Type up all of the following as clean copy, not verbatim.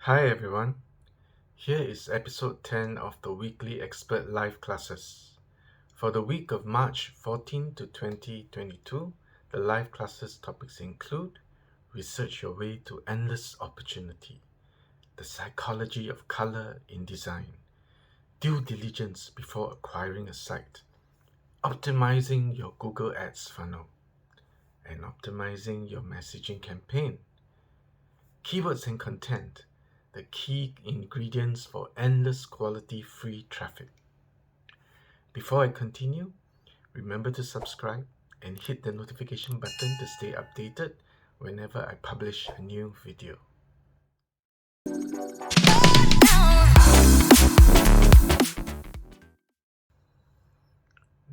Hi everyone, here is episode 10 of the weekly expert live classes. For the week of March 14 to 2022, the live classes topics include Research Your Way to Endless Opportunity, The Psychology of Color in Design, Due Diligence Before Acquiring a Site, Optimizing Your Google Ads Funnel, and Optimizing Your Messaging Campaign. Keywords and Content, the key ingredients for endless quality free traffic. Before I continue, remember to subscribe and hit the notification button to stay updated whenever I publish a new video.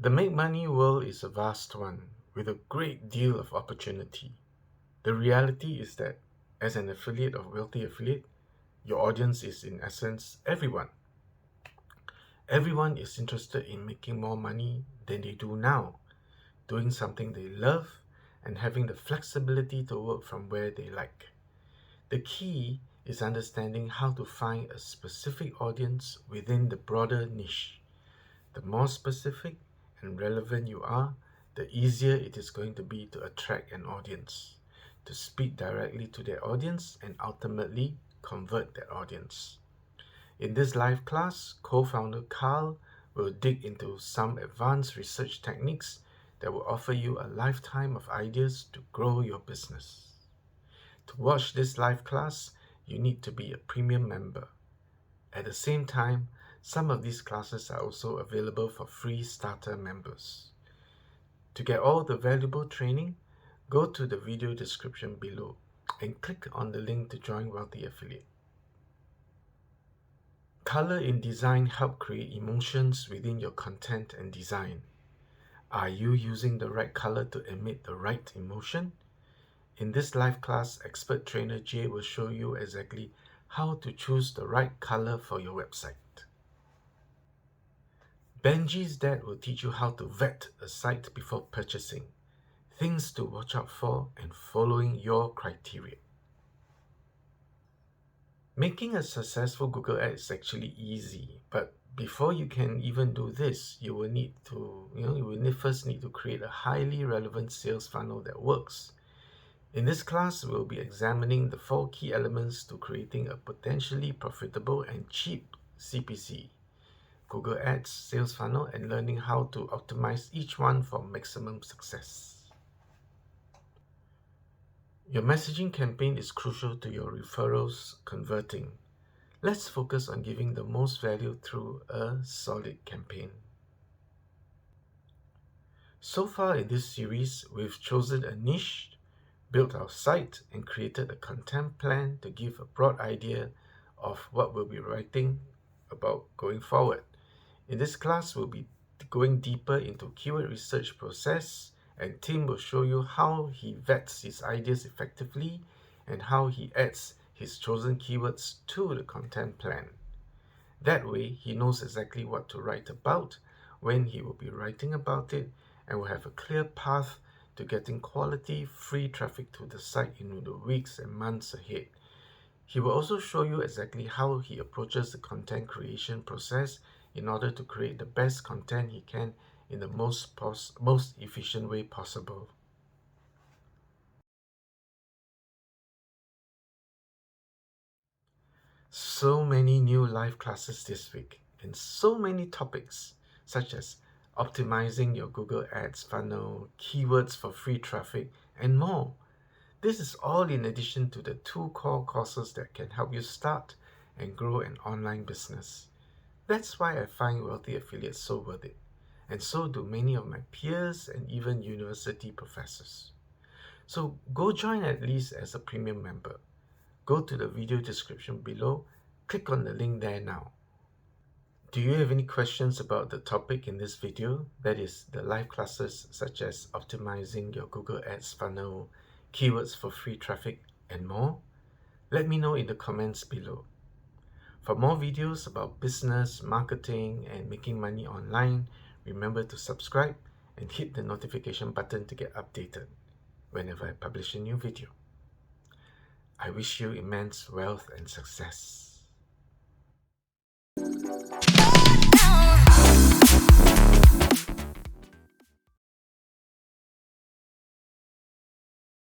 The make money world is a vast one with a great deal of opportunity. The reality is that as an affiliate of Wealthy Affiliate, your audience is in essence everyone. Everyone is interested in making more money than they do now, doing something they love, and having the flexibility to work from where they like. The key is understanding how to find a specific audience within the broader niche. The more specific and relevant you are, the easier it is going to be to attract an audience, to speak directly to their audience, and ultimately convert that audience. In this live class, co-founder Carl will dig into some advanced research techniques that will offer you a lifetime of ideas to grow your business. To watch this live class, you need to be a premium member. At the same time, some of these classes are also available for free starter members. To get all the valuable training, go to the video description below and click on the link to join Wealthy Affiliate. Color in design help create emotions within your content and design. Are you using the right color to emit the right emotion? In this live class, expert trainer Jay will show you exactly how to choose the right color for your website. Benji's dad will teach you how to vet a site before purchasing, things to watch out for, and following your criteria. Making a successful Google ad is actually easy, but before you can even do this, you will first need to create a highly relevant sales funnel that works. In this class, we'll be examining the 4 key elements to creating a potentially profitable and cheap CPC, Google Ads sales funnel, and learning how to optimize each one for maximum success. Your messaging campaign is crucial to your referrals converting. Let's focus on giving the most value through a solid campaign. So far in this series, we've chosen a niche, built our site, and created a content plan to give a broad idea of what we'll be writing about going forward. In this class, we'll be going deeper into keyword research process, and Tim will show you how he vets his ideas effectively and how he adds his chosen keywords to the content plan. That way, he knows exactly what to write about, when he will be writing about it, and will have a clear path to getting quality free traffic to the site in the weeks and months ahead. He will also show you exactly how he approaches the content creation process in order to create the best content he can in the most efficient way possible. So many new live classes this week and so many topics such as optimizing your Google Ads funnel, keywords for free traffic, and more. This is all in addition to the 2 core courses that can help you start and grow an online business. That's why I find Wealthy Affiliates so worth it, and so do many of my peers and even university professors. So go join at least as a premium member. Go to the video description below, click on the link there now. Do you have any questions about the topic in this video, that is the live classes such as optimizing your Google Ads funnel, keywords for free traffic, and more? Let me know in the comments below. For more videos about business, marketing, and making money online, remember to subscribe and hit the notification button to get updated whenever I publish a new video. I wish you immense wealth and success.